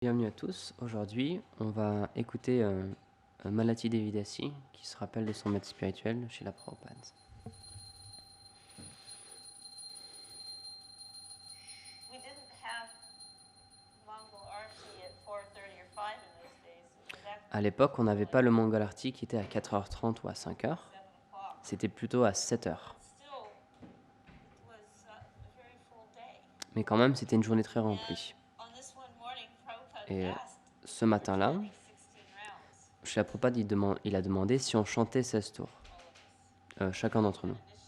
Bienvenue à tous. Aujourd'hui, on va écouter Malati Devidasi qui se rappelle de son maître spirituel chez la Prabhupada. We didn't have Mongol Arti at 4:30 or 5 in those days. It was À actually l'époque, on n'avait pas le Mangalarti qui était à 4h30 ou à 5h. 7 o'clock. C'était plutôt à 7h. But still, it was a very full day. Mais quand même, c'était une journée très remplie. And on this one morning, Prabhupada Et asked ce matin-là, chanting 16 rounds. chez la Prabhupada, il a demandé si on chantait 16 tours, All of us chacun d'entre nous. initiated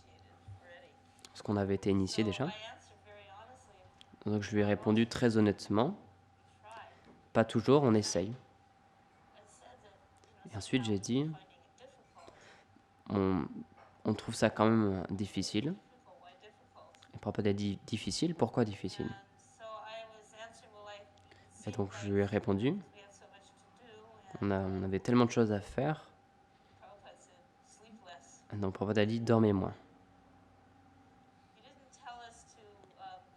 already. Parce qu'on avait été So initiés déjà. I answered very honestly, Donc je lui ai répondu très honnêtement, we tried. pas toujours, on essaye. I said that, Et ensuite, j'ai somehow dit, we're finding it difficult. on trouve ça quand même difficile. Difficult, why difficult? Et Prabhupada a dit difficile, pourquoi difficile? And so I was answering, well, it Et seems donc je like lui ai répondu, we had so much to do, on avait tellement de choses à faire. Prabhupada said, sleep less. Donc Prabhupada a dit dormez moins. He didn't tell us to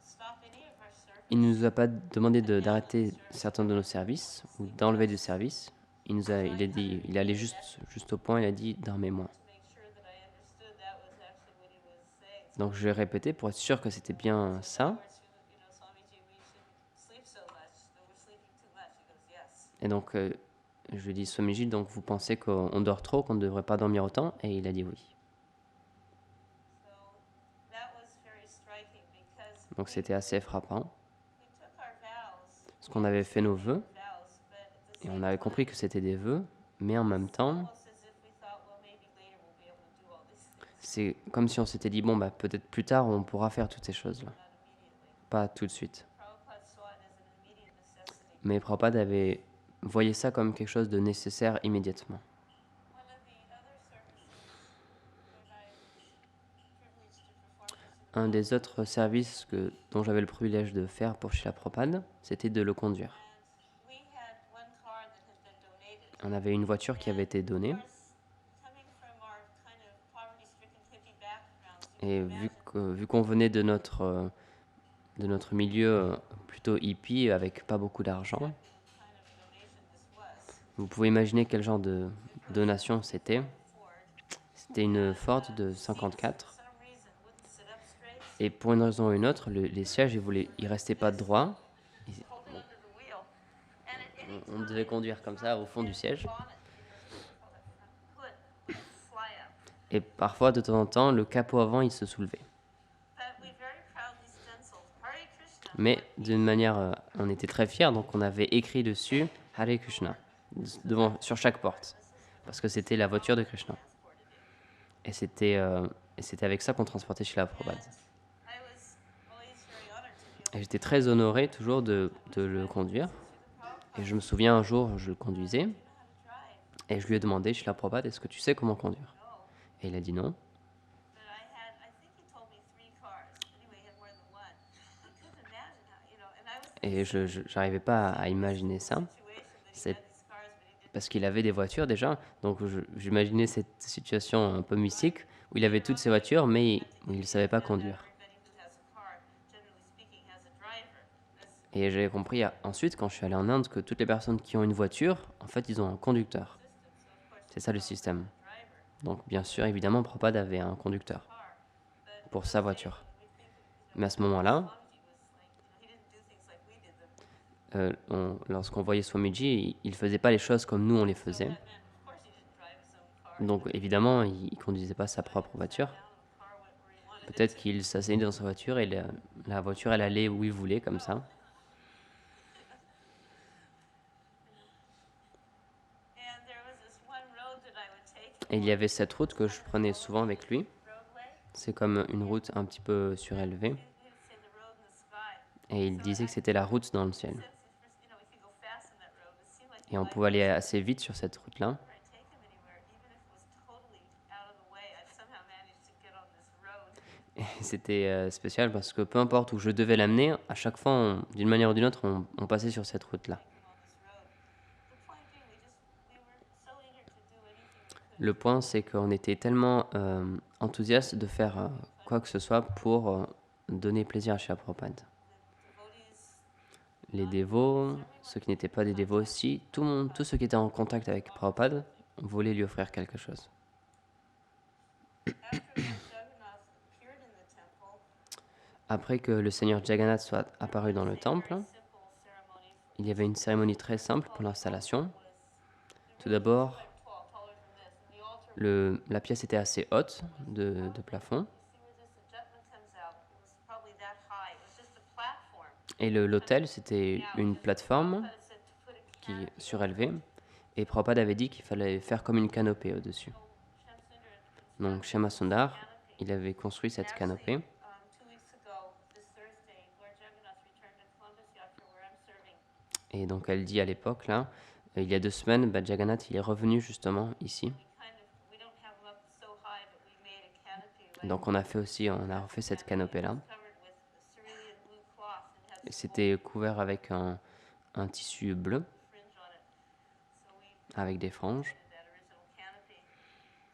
stop any of our service. Il ne nous a pas demandé d'arrêter certains de nos services ou d'enlever du service. Il a dit, il allait juste au point, il a dit dormez moins. To make sure that I understood that was actually what he was saying. So Donc je l'ai répété pour être sûr que c'était bien ça. in other words, Swamiji, we shouldn't sleep so much, that we're sleeping too much. He goes, yes. Et donc je lui ai dit Swamiji, donc vous pensez qu'on dort trop, qu'on ne devrait pas dormir autant? Et il a dit oui. So that was very striking because Donc c'était assez frappant. we took our vows. Parce qu'on avait fait nos vœux vows, but at the et on same avait time, compris que c'était des vœux, mais en même temps, almost as if we thought, well, maybe later we'll be able to do all these things, c'est comme si on s'était dit bon bah peut-être plus tard on pourra faire toutes ces choses-là, not immediately. pas tout de suite. Prabhupada saw it as an immediate necessity. Mais Prabhupada voyait ça comme quelque chose de nécessaire immédiatement. One of the other services that I was privileged to perform for Un Srila des autres services dont j'avais le privilège de faire pour Srila Prabhupada, c'était de le conduire. and we had one car that had been donated. On avait une voiture qui avait été Of donnée course, coming from our kind of poverty-stricken hippie backgrounds, you et can imagine vu qu'on venait de notre milieu plutôt hippie avec pas beaucoup d'argent, what kind of donation this was. vous pouvez imaginer quel genre de donation c'était. Ford, C'était une Ford de 54 for some reason, wouldn't sit up straight, et pour une raison ou une autre, les sièges ils restaient pas droits. hold it under the wheel. And at any On devait conduire comme ça au fond du siège. bonnet, call that front hood, would fly up. Et parfois, de temps en temps, le capot avant, il se soulevait. But we very proudly stenciled Hare Krishna. Mais d'une manière, on était très fiers, donc on avait écrit dessus Hare Krishna sur chaque porte, parce que c'était la voiture de Krishna. Et c'était avec ça qu'on transportait chez la Prabhupada. I was always very honored to be Et j'étais très honoré toujours de le conduire. Et je me souviens un jour, je le conduisais, able to drive. et je lui ai demandé chez la Prabhupada, est-ce que tu sais comment conduire? No, Et il a dit non. but I think he told me 3 cars. Anyway, he had more than one. I couldn't imagine how, and I was Et je n'arrivais pas à imaginer ça. situation that he C'est had these cars, but he didn't. parce qu'il avait des voitures déjà, donc j'imaginais cette situation un peu mystique où il avait toutes ses voitures, mais il ne savait pas conduire. Everybody who has a car, generally speaking, has a driver. That's Et j'ai compris ensuite, quand je suis allé en Inde, que toutes les personnes qui ont une voiture, en fait, ils ont un conducteur. system. So of course, C'est ça le système. driver Donc bien sûr, évidemment, Prabhupada avait un conducteur car. But pour sa voiture. we think, Mais à ce moment-là, Swamiji was like, he didn't do things like we did them. lorsqu'on voyait Swamiji, il ne faisait pas les choses comme nous, on les So faisait. that meant, of course, he didn't drive his own car. Donc évidemment, il ne conduisait pas sa propre voiture. Down, the car went where he wanted it Peut-être to. qu'il s'asseyait dans sa voiture et la voiture, elle allait où il voulait, comme ça. And there was this one road that I would take. Et il y avait cette route que je prenais souvent avec lui. Roadway. C'est comme une route un petit peu surélevée. He would say the road in the sky. Et il disait que c'était la route dans le ciel. Since we could go fast on that road, it seemed like Et on pouvait aller assez vite sur cette route-là. whenever I take him anywhere, even if it was totally out of the way, I'd somehow manage to get on this road. Et c'était spécial parce que peu importe où je devais l'amener, à chaque fois, d'une manière ou d'une autre, on passait sur cette route-là. Take him on this road. The point being, we were so eager to do anything we could. Le point, c'est qu'on était tellement enthousiastes de faire quoi que ce soit pour donner plaisir à Srila Prabhupada. The devotees les dévots, ceux qui n'étaient pas des dévots aussi, tout le monde, tous ceux qui étaient en contact avec Prabhupada voulaient lui offrir quelque chose. After Lord Jagannath appeared in the temple, Après que le Seigneur Jagannath soit apparu dans le temple, very simple ceremony for il y avait une cérémonie très simple pour l'installation. was Tout d'abord, like tall, taller than this, and the altar. la pièce était assez haute de plafond You see where this adjustment comes out? It was probably that high. It was just a platform. et l'autel c'était une plateforme Prabhupada said to put a qui canopy. surélevée et Prabhupada avait dit qu'il fallait faire comme une canopée au-dessus. So Shamsundar Donc Shama Sundar, il avait construit cette canopée 2 weeks ago, this Thursday, Lord Jagannath returned to Columbus Yatra, where I'm serving. et donc elle dit à l'époque là, il y a 2 semaines, Jagannath il est revenu justement ici. We don't have them up so high, but we made a canopy like Donc on a refait cette canopée là. covered with cerulean blue cloth and has Et c'était couvert avec un tissu bleu fringe on it. So we avec des franges. did that original canopy.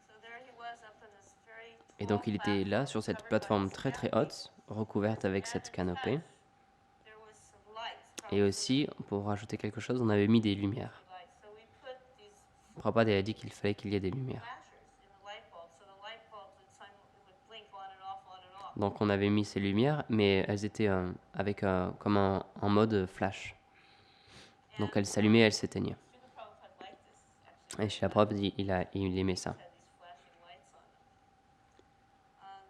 So there he was up in this very Et tall donc il était là sur cette covered by plateforme this très très canopy. haute, recouverte avec cette canopée. There was some lights, Et probably aussi, pour rajouter quelque chose, on avait mis des lumières. lights. So we put these Prabhupada a dit qu'il fallait qu'il y ait des lumières. flashers in the light bulb, so the light bulbs would blink on and off, on and off. Donc on avait mis ces lumières, mais elles étaient avec comme en mode flash. Donc elles s'allumaient, elles s'éteignaient. Srila Prabhupada liked this, actually. Et Srila Prabhupada, il aimait ça. Had these flashing lights on them.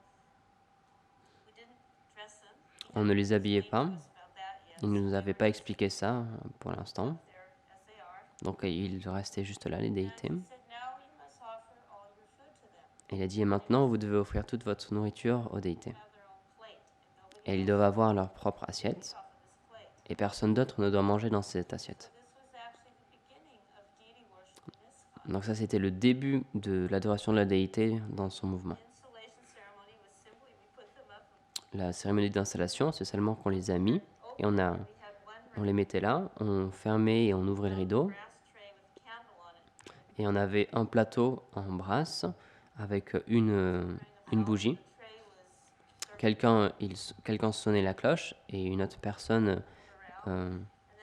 We didn't dress them. On ne les habillait pas. About that yet. Il ne nous avait pas expliqué ça pour l'instant. They're as they are. Donc il restait juste là, les déités. He said, now you must offer all your food to them. Et il a dit, et maintenant, vous devez offrir toute votre nourriture aux déités. Have their own plate, and nobody Et ils doivent avoir leur propre assiette. off of this plate. Et personne d'autre ne doit manger dans cette assiette. This was actually the beginning of deity worship in ISKCON. Donc ça, c'était le début de l'adoration de la déité dans son mouvement. Installation ceremony was simply we put them up. La cérémonie d'installation, c'est seulement qu'on les a mis et We had on les mettait là, on fermait et on ouvrait le rideau. brass tray with a candle on it. Et on avait un plateau en brasse avec une bougie. The tray was Quelqu'un sonnait la cloche et une autre personne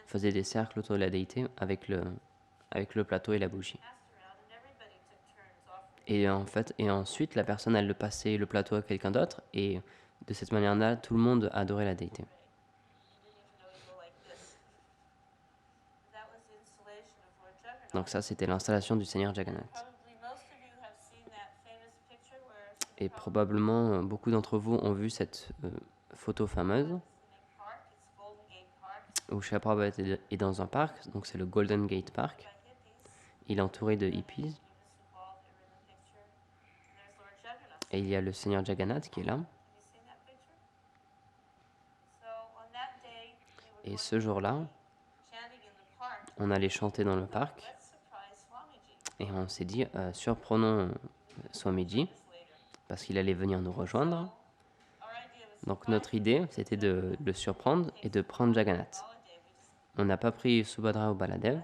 faisait des cercles autour de la déité avec le plateau et la bougie. passed around, and everybody took turns offering. Et ensuite, la personne, elle le passait le plateau à quelqu'un d'autre et de cette manière-là, tout le monde adorait la déité. You didn't even know you go like this. That was the installation of Lord Jagannath. Donc ça, c'était l'installation du Seigneur Jagannath. Probably most of you have seen that famous picture where Et Srila Prabhupada probablement, beaucoup d'entre vous ont vu cette photo fameuse is in a park. It's Golden Gate Park. où Srila Prabhupada est dans un parc, donc c'est le Golden Gate Park. By hippies. Il est entouré de hippies He was involved. They were in the picture. And there's Lord Jagannath. et il y a le Seigneur Jagannath qui est là. Have you seen that picture? So on that day, we were Et ce jour-là, chanting in the park. on allait chanter dans le parc Let's surprise Swamiji. et on s'est dit, surprenons Swamiji This later. parce qu'il allait venir nous rejoindre. Our idea was Donc notre idée, c'était de le surprendre et de prendre Jagannath. holiday. We just On n'a pas pris Subhadra ou Baladev,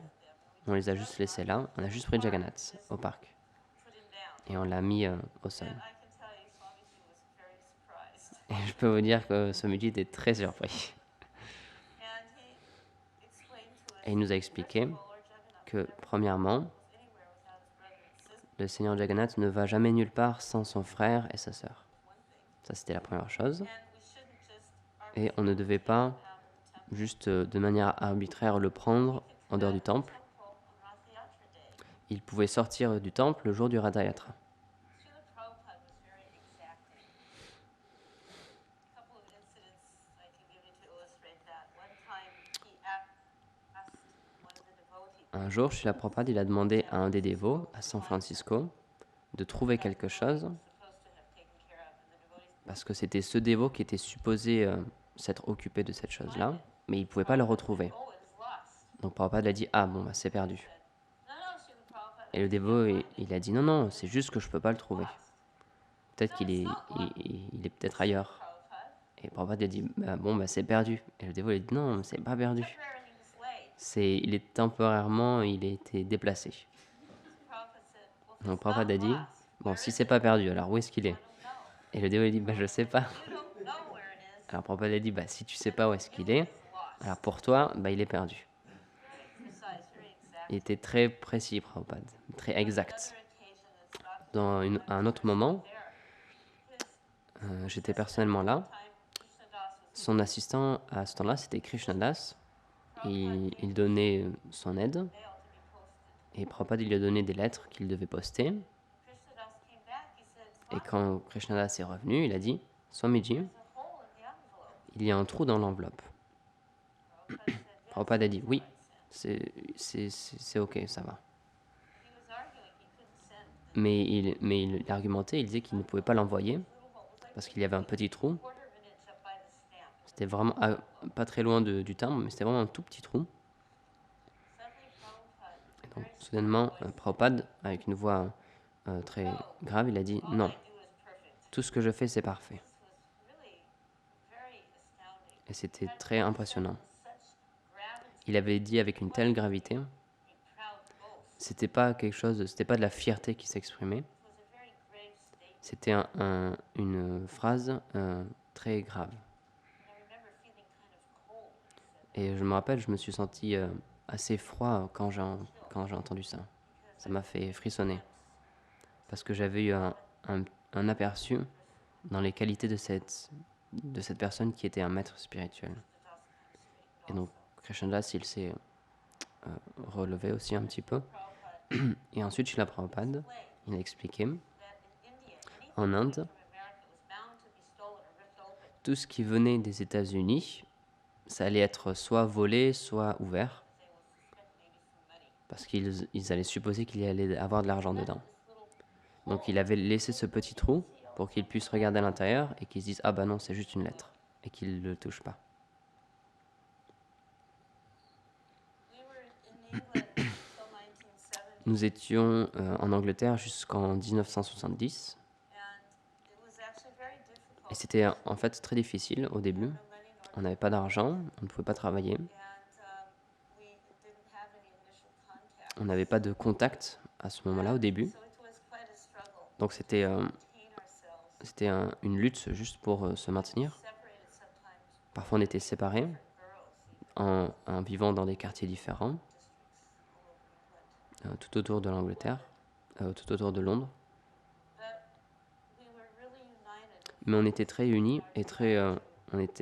on les a juste laissés là, on a juste pris Jagannath au parc put him down. et on l'a mis au sol. And I can tell you, Swamiji was very surprised. Et je peux vous dire que Swamiji était très surpris. And he explained to us Et il nous a expliqué Lord Jagannath que, premièrement, was anywhere without his brother and sister. le Seigneur Jagannath ne va jamais nulle part sans son frère et sa sœur. One thing. Ça, c'était la première chose. And we shouldn't just Et on ne devait pas out of the temple. juste de manière arbitraire le prendre en dehors du temple. On Rath Yatra Day. Il pouvait sortir du temple le jour du Ratha Yatra. Srila Prabhupada was very exacting. A couple of incidents I can give you to illustrate that. One time he asked one of the devotees Un jour, Srila Prabhupada, il a demandé à un des dévots, à San Francisco, de trouver quelque chose, supposed to have taken care of, and the devotees parce que c'était ce dévot qui était supposé s'être occupé de cette chose-là, mais il ne pouvait pas le retrouver. oh, it is lost. Donc Prabhupada a dit, ah bon, bah, c'est perdu. No, no, Srila Prabhupada. Et le dévot, il a dit, non, non, c'est juste que je ne peux pas le trouver. Peut-être qu'il est, il est peut-être ailleurs. Prabhupada. Et Prabhupada a dit, bah, bon, bah, c'est perdu. Et le dévot, il a dit, non, c'est pas perdu. Temporarily mislaid. Il est temporairement, il a été déplacé. Prabhupada said, well, if Donc it's Prabhupada a not dit, lost, bon, si c'est pas perdu, alors où est-ce qu'il est? I don't know. Et le dévot, il dit, bah, je sais pas. You don't know where it is. Alors Prabhupada a dit, bah, si tu sais pas où est-ce qu'il est, It's lost. Alors pour toi, bah, il est perdu. Very precise, very exact. Il était très précis, Prabhupada, très exact. Another occasion that Swami Dans un autre moment, j'étais personnellement là. Son assistant à ce temps-là, c'était Krishnadas. Il donnait son aide et Prabhupada il lui a donné des lettres qu'il devait poster. Et quand Krishnadas est revenu, il a dit Swamiji, il y a un trou dans l'enveloppe. Prabhupada a dit oui, c'est ok, ça va. Mais il argumentait, il disait qu'il ne pouvait pas l'envoyer parce qu'il y avait un petit trou. C'était vraiment pas très loin du timbre, mais c'était vraiment un tout petit trou. Et donc, soudainement, Prabhupada, avec une voix très grave, il a dit non, tout ce que je fais, c'est parfait. Et c'était très impressionnant. Il avait dit avec une telle gravité, c'était pas quelque chose, c'était pas de la fierté qui s'exprimait, c'était une phrase très grave. Et je me rappelle, je me suis senti assez froid quand j'ai entendu ça. Ça m'a fait frissonner. Parce que j'avais eu un aperçu dans les qualités de cette personne qui était un maître spirituel. Et donc, Krishnadas, il s'est relevé aussi un petit peu. Et ensuite, Srila Prabhupada, il a expliqué, en Inde, tout ce qui venait des États-Unis, ça allait être soit volé, soit ouvert, parce qu'ils allaient supposer qu'il y allait avoir de l'argent dedans. Donc il avait laissé ce petit trou pour qu'ils puissent regarder à l'intérieur et qu'ils se disent « Ah bah non, c'est juste une lettre » et qu'ils ne le touchent pas. Nous étions en Angleterre jusqu'en 1970 et c'était en fait très difficile au début. On n'avait pas d'argent, on ne pouvait pas travailler, on n'avait pas de contact à ce moment-là au début. Donc c'était une lutte juste pour se maintenir. Parfois on était séparés en vivant dans des quartiers différents, tout autour de l'Angleterre, tout autour de Londres. Mais on était très unis et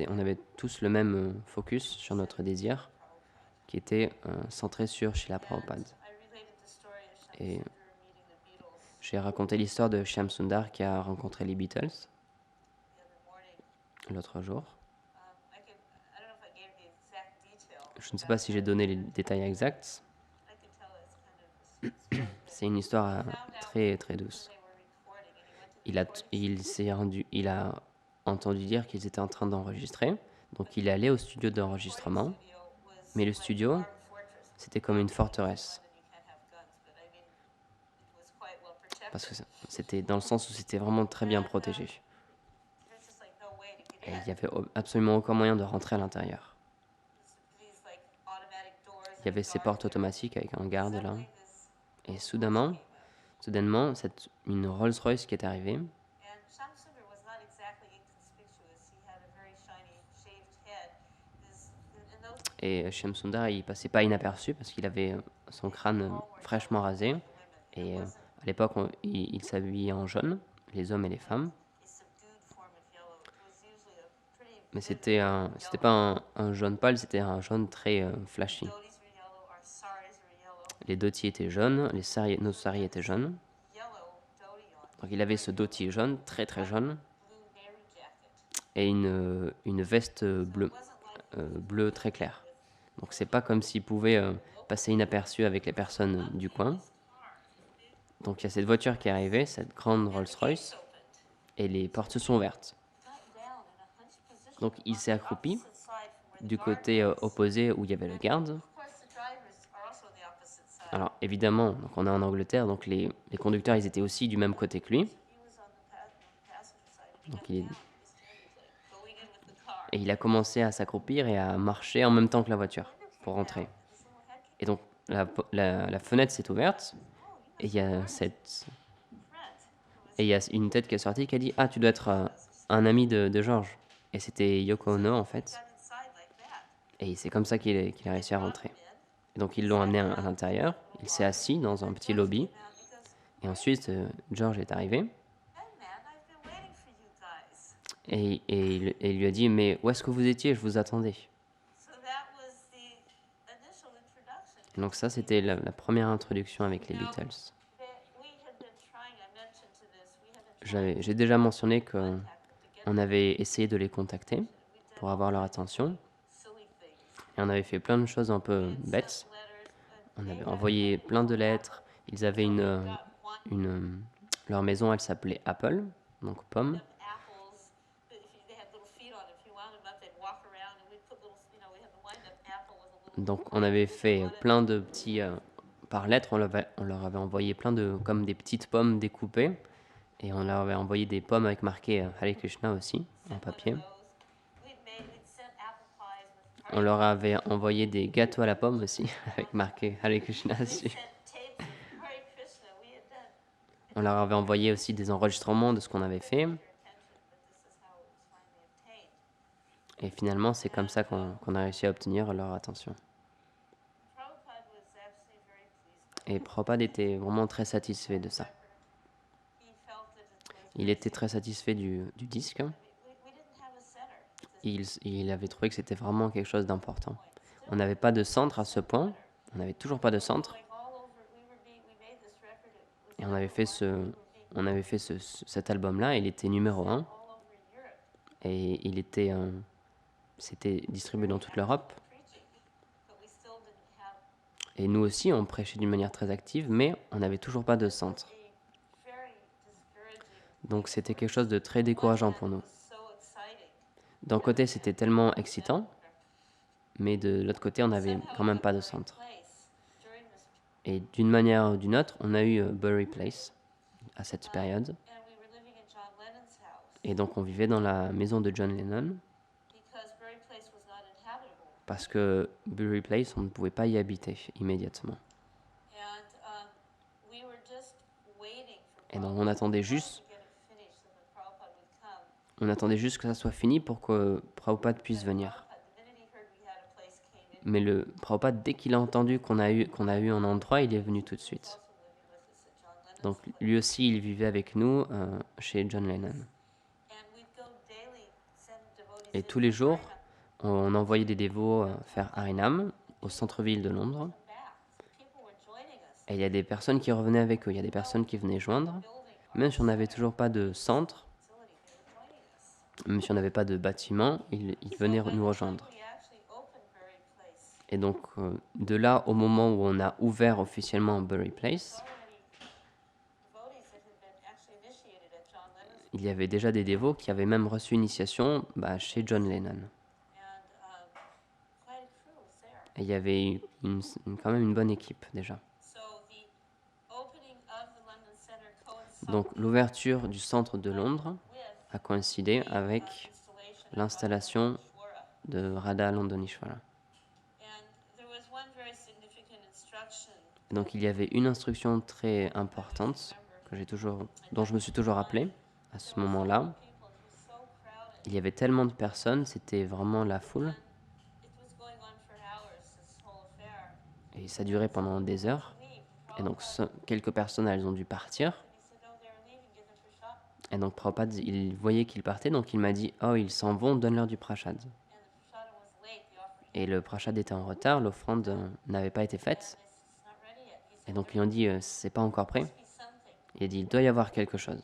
on avait tous le même focus sur notre désir qui était centré sur Srila Prabhupada. Et j'ai raconté l'histoire de Shyam Sundar qui a rencontré les Beatles l'autre jour. Je ne sais pas si j'ai donné les détails exacts. C'est une histoire très très douce. Il a entendu dire qu'ils étaient en train d'enregistrer, donc il est allé au studio d'enregistrement, mais le studio, c'était comme une forteresse. Parce que c'était dans le sens où c'était vraiment très bien protégé. Et il n'y avait absolument aucun moyen de rentrer à l'intérieur. Il y avait ces portes automatiques avec un garde là. Et soudainement, une Rolls-Royce qui est arrivée. Et Shyam Sundar, il passait pas inaperçu parce qu'il avait son crâne fraîchement rasé. Et à l'époque, il s'habillait en jaune, les hommes et les femmes. Mais c'était pas un jaune pâle, c'était un jaune très flashy. Les dhotis étaient jaunes, nos saris étaient jaunes. Donc il avait ce dhoti jaune, très très jaune, et une veste bleue très claire. Donc c'est pas comme s'il pouvait passer inaperçu avec les personnes du coin. Donc il y a cette voiture qui est arrivée, cette grande Rolls-Royce, et les portes se sont ouvertes. Donc il s'est accroupi du côté opposé où il y avait le garde. Alors évidemment, donc on est en Angleterre, donc les conducteurs ils étaient aussi du même côté que lui. Donc et il a commencé à s'accroupir et à marcher en même temps que la voiture pour rentrer. Et donc la fenêtre s'est ouverte et il y a une tête qui est sortie qui a dit « Ah, tu dois être un ami de George ». Et c'était Yoko Ono en fait. Et c'est comme ça qu'il a réussi à brought rentrer. him in, Et donc ils l'ont sat amené him à down l'intérieur, for a il little s'est while, assis dans and un then petit George lobby, came out and he goes, et ensuite George est arrivé, "Hey man, I've been waiting for you guys." et il lui a dit, mais où est-ce que vous étiez? Je vous attendais. So that was the initial introduction Et donc into ça, the c'était Beatles. la première introduction avec les Now, Beatles. we had been trying, I mentioned to this, we had been trying J'ai to déjà mentionné qu'on contact them, to get them avait essayé de les contacter attention, and we'd done pour all avoir leur kinds of attention, silly things. et on avait fait plein de choses un We peu had sent bêtes. letters, On they avait had a envoyé company plein de called lettres. Apple. Ils avaient So we've got one une, leur maison, elle s'appelait Apple, donc pomme. of apples that if you, they had little feet on it. If you wound them up, they'd walk around, and we'd put little, we had the wind-up apple with a little Donc on avait fait on it. plein de petits... par lettre, on leur avait envoyé plein de... comme des petites pommes découpées. Et on leur avait envoyé des pommes avec marqué Hare Krishna aussi, en Sent one of papier. those. We'd sent apple pies with On leur avait envoyé des gâteaux à la pomme aussi, avec marqué Hare Krishna We'd dessus. sent tapes of Hare Krishna. We had done. On leur avait envoyé aussi des enregistrements de ce qu'on avait fait. Their attention, but this is how it was finally obtained. Et finalement, c'est comme ça qu'on a réussi à obtenir leur attention. Prabhupada was absolutely very pleased by Et Prabhupada était vraiment très satisfait de ça. He felt that it was Il était très satisfait du disque. we didn't have a center. Il avait trouvé que c'était vraiment quelque chose d'important. On n'avait pas de centre à ce point. On n'avait toujours pas de centre. Going all over, we made this record. It was Et on avait fait, cet album-là. Il était numéro 1. all over Europe Et il était, c'était distribué dans toute l'Europe. preaching, but we still didn't have Et nous aussi, on prêchait d'une manière très active, mais on n'avait toujours pas de centre. a very discouraging. Donc c'était quelque chose de très décourageant pour nous. It was so exciting. D'un côté, c'était tellement excitant, mais de l'autre côté, on n'avait quand même pas de centre. Place during this, Et d'une manière ou d'une autre, on a eu Bury Place à cette période. and we were living in John Lennon's house Et donc on vivait dans la maison de John Lennon, because Bury Place was not inhabitable. parce que Bury Place, on ne pouvait pas y habiter immédiatement. And we were just waiting for Et donc on attendait juste, to get it finished so that Prabhupada would come. on attendait juste que ça soit fini pour que Prabhupada puisse venir. Prabhupada, the minute he heard we had a place, came in. Mais le Prabhupada, dès qu'il a entendu qu'on a eu un endroit, il est venu tout de suite. Also living with us at John Lennon's Donc place. lui aussi, il vivait avec nous chez John Lennon. And we'd go daily, send devotees Et in tous les for jours, Harinam, on envoyait des dévots faire Harinam au centre-ville de Londres. come back. People were joining us. Et il y a des personnes qui revenaient avec eux, il y a des personnes qui venaient joindre. Building our Même si on n'avait toujours pas de centre, facility, they were joining us. même si on n'avait pas de bâtiment, ils venaient So by nous the time rejoindre. we actually opened Bury Place, Et donc, de là au moment où on a ouvert officiellement Bury Place, so many devotees that had been actually initiated at John Lennon's, il y avait déjà des dévots qui avaient même reçu initiation chez John Lennon. and quite a crew was there. Et il y avait quand même une bonne équipe déjà. So the opening of the London Center coincided Donc l'ouverture du centre de Londres with a coïncidé the avec installation of l'installation Shwara. de Radha Londonishwara. And there was one very significant instruction Et donc il y avait une instruction très importante dont je me suis toujours rappelé à ce moment-là. people. It was so crowded. Il y avait tellement de personnes, c'était vraiment la foule. It was going on for hours, this whole affair. Et ça durait pendant des heures. Leave. Et donc quelques personnes, elles ont dû partir. He said, "Oh, they're leaving. Give them prashad." Et donc Prabhupada, il voyait qu'ils partaient, donc il m'a dit « Oh, ils s'en vont, donne-leur du prashad. And the prashad was late. The offering." » Et le prashad était en retard, l'offrande n'avait pas été faite. And they said, "It's not ready yet." He Et said, donc ils ont dit « C'est pas encore prêt. "Must be something. » Il a dit « Il doit y avoir quelque chose.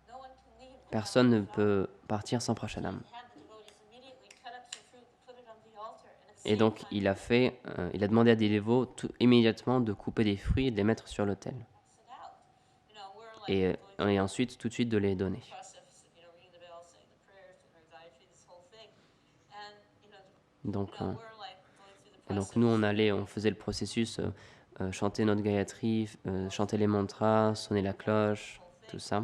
No one can leave. Personne ne peut partir sans prashadam. » Had the devotees immediately cut up some fruit and put it on the altar. And at the Et same donc time, il a demandé à des dévots immédiatement de couper des fruits et de les mettre sur l'autel. pass it out. You know, we're like Et ensuite, tout de suite, de les donner. process, ringing the bell, saying the prayers, doing our Gayatri, this whole thing. And Donc, we're like going through the et donc process. nous, on faisait le processus, chanter notre Gayatri, chanter les mantras, sonner la cloche, tout ça. And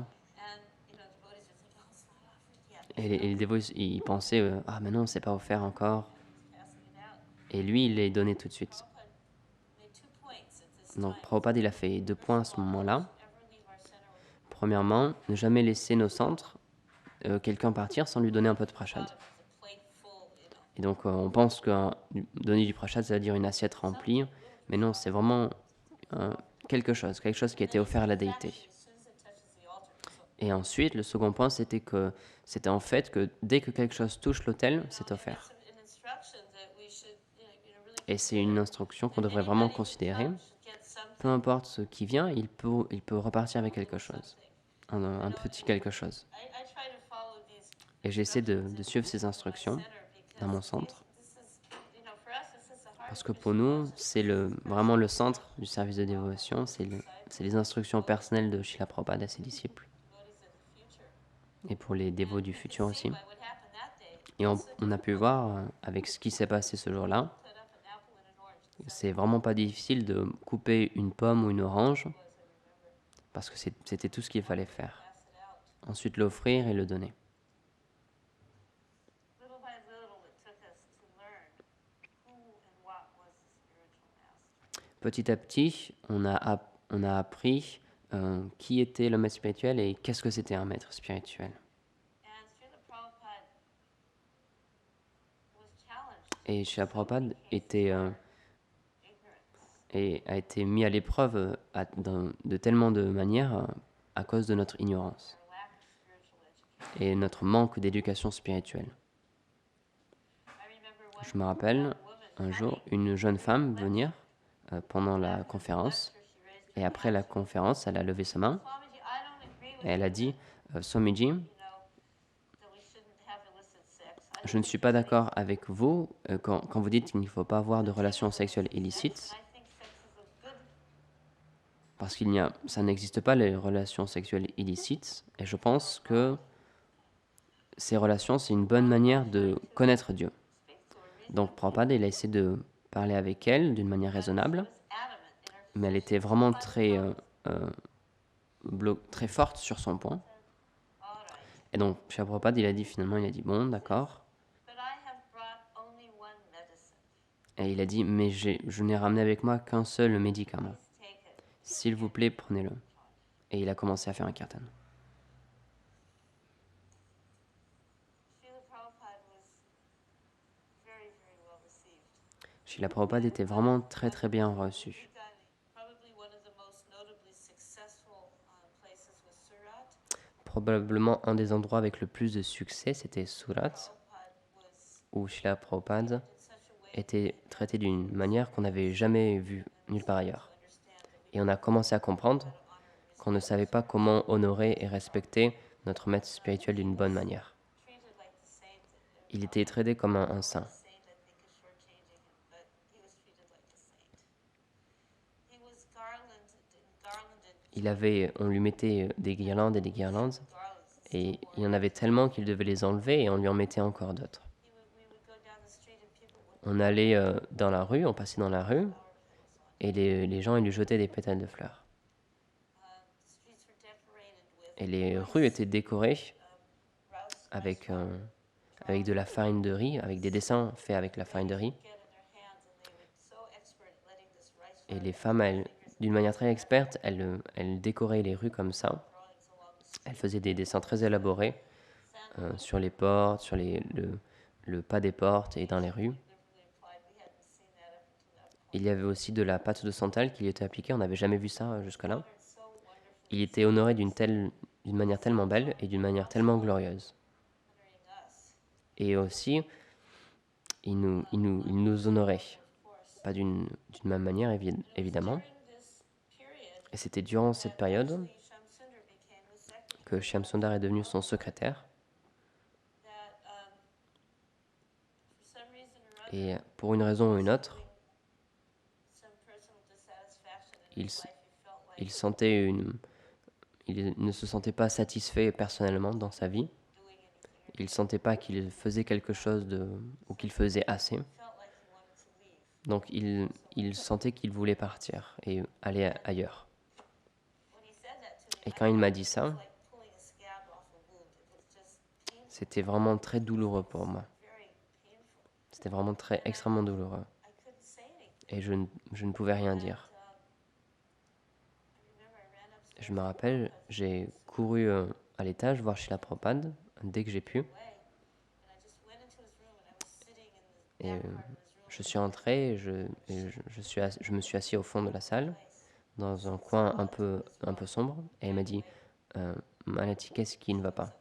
devotees are thinking, "Oh, it's not offered yet." Et les dévots, ils pensaient « Ah, mais non, c'est pas offert encore. Passing it out. » Et lui, il les donnait tout de suite. Prabhupada made 2 points at this Donc time. Prabhupada, il a fait 2 points à ce moment-là. Ever leave our center with Premièrement, ne jamais laisser nos centres, quelqu'un partir sans lui donner un peu de prashad. a plate full, Et donc, on pense que donner du prashad, ça veut dire une assiette remplie. Mais non, c'est vraiment euh, quelque chose qui a été offert à la déité. Et ensuite, le second point, c'était en fait que dès que quelque chose touche l'autel, c'est offert. Et c'est une instruction qu'on devrait vraiment considérer. Peu importe ce qui vient, il peut repartir avec quelque chose, un petit quelque chose. Et j'essaie de suivre ces instructions dans mon centre. Parce que pour nous, c'est vraiment le centre du service de dévotion, c'est les instructions personnelles de Srila Prabhupada et ses disciples. Et pour les dévots du futur aussi. Et on a pu voir, avec ce qui s'est passé ce jour-là, c'est vraiment pas difficile de couper une pomme ou une orange, parce que c'était tout ce qu'il fallait faire. Ensuite, l'offrir et le donner. Petit à petit, on a appris qui était le maître spirituel et qu'est-ce que c'était un maître spirituel. Et Srila Prabhupada a été mis à l'épreuve de tellement de manières à cause de notre ignorance et notre manque d'éducation spirituelle. Je me rappelle un jour une jeune femme venir pendant la conférence, et après la conférence, elle a levé sa main et elle a dit Swamiji, je ne suis pas d'accord avec vous quand vous dites qu'il ne faut pas avoir de relations sexuelles illicites, parce ça n'existe pas les relations sexuelles illicites, et je pense que ces relations, c'est une bonne manière de connaître Dieu. Donc Prabhupada, il a essayé de parler avec elle d'une manière raisonnable, mais elle était vraiment très forte sur son point. Et donc, Srila Prabhupada, il a dit, bon, d'accord. Et il a dit, mais je n'ai ramené avec moi qu'un seul médicament. S'il vous plaît, prenez-le. Et il a commencé à faire un kirtan. Srila Prabhupada était vraiment très très bien reçu. Probablement un des endroits avec le plus de succès, c'était Surat, où Srila Prabhupada était traité d'une manière qu'on n'avait jamais vue nulle part ailleurs. Et on a commencé à comprendre qu'on ne savait pas comment honorer et respecter notre maître spirituel d'une bonne manière. Il était traité comme un saint. On lui mettait des guirlandes et des guirlandes, et il y en avait tellement qu'il devait les enlever, et on lui en mettait encore d'autres. On allait dans la rue, on passait dans la rue, et les gens ils lui jetaient des pétales de fleurs. Et les rues étaient décorées avec de la farine de riz, avec des dessins faits avec la farine de riz. Et les femmes, d'une manière très experte, elles décoraient les rues comme ça. Elles faisaient des dessins très élaborés sur les portes, sur le pas des portes et dans les rues. Il y avait aussi de la pâte de santal qui lui était appliquée, on n'avait jamais vu ça jusque-là. Il était honoré d'une manière tellement belle et d'une manière tellement glorieuse. Et aussi, il nous honorait. Pas d'une même manière, évidemment. Et c'était durant cette période que Shyam Sundar est devenu son secrétaire. Et pour une raison ou une autre, il ne se sentait pas satisfait personnellement dans sa vie. Il ne sentait pas qu'il faisait quelque chose ou qu'il faisait assez. Donc il sentait qu'il voulait partir et aller ailleurs. Et quand il m'a dit ça, c'était vraiment très douloureux pour moi. C'était vraiment extrêmement douloureux. Et je ne pouvais rien dire. Je me rappelle, j'ai couru à l'étage voir Srila Prabhupada dès que j'ai pu. Et je suis entré, je me suis assis au fond de la salle, dans un coin un peu sombre, et il m'a dit, Malati, qu'est-ce qui ne va pas?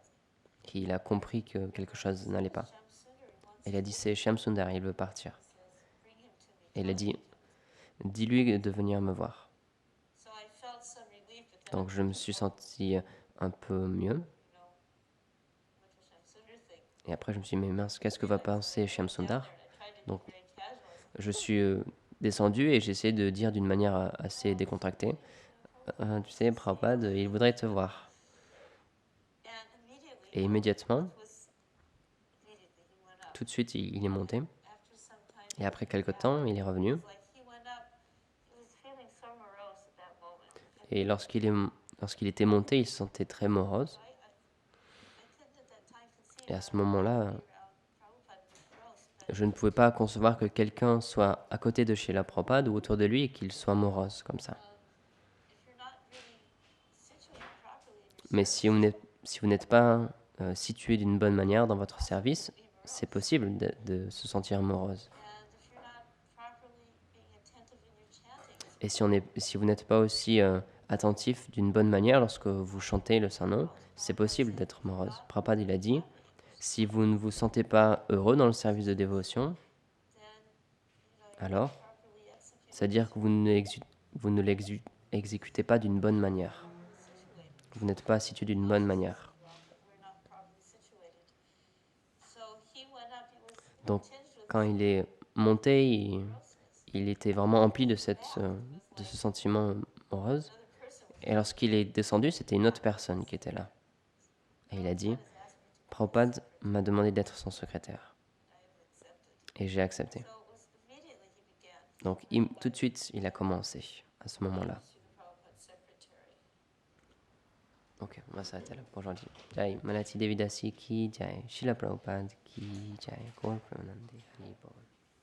Il a compris que quelque chose n'allait pas. Il a dit, c'est Shamsundar, il veut partir. Et il a dit, dis-lui de venir me voir. Donc je me suis senti un peu mieux. Et après je me suis dit, mais mince, qu'est-ce que va penser Shamsundar? Donc je suis descendu et j'ai essayé de dire d'une manière assez décontractée, tu sais, Prabhupada, il voudrait te voir. Et immédiatement, tout de suite, il est monté. Et après quelque temps, il est revenu. Et lorsqu'il était monté, il se sentait très morose. Et à ce moment-là, je ne pouvais pas concevoir que quelqu'un soit à côté de Srila Prabhupada ou autour de lui et qu'il soit morose comme ça. Mais si vous n'êtes pas situé d'une bonne manière dans votre service, c'est possible de se sentir morose. Et si vous n'êtes pas aussi attentif d'une bonne manière lorsque vous chantez le Saint-Nom, c'est possible d'être morose. Prabhupada, il a dit, si vous ne vous sentez pas heureux dans le service de dévotion, alors, c'est-à-dire que vous ne l'exécutez pas d'une bonne manière. Vous n'êtes pas situé d'une bonne manière. Donc, quand il est monté, il était vraiment empli de ce sentiment morose. Et lorsqu'il est descendu, c'était une autre personne qui était là. Et il a dit, Prabhupada m'a demandé d'être son secrétaire. Et j'ai accepté. Donc tout de suite, il a commencé à ce moment-là. Ok, on va s'arrêter là pour aujourd'hui. Jai Malati Devidasi ki jai, Srila Prabhupada ki jai, Gaur Premanande Hari Bol.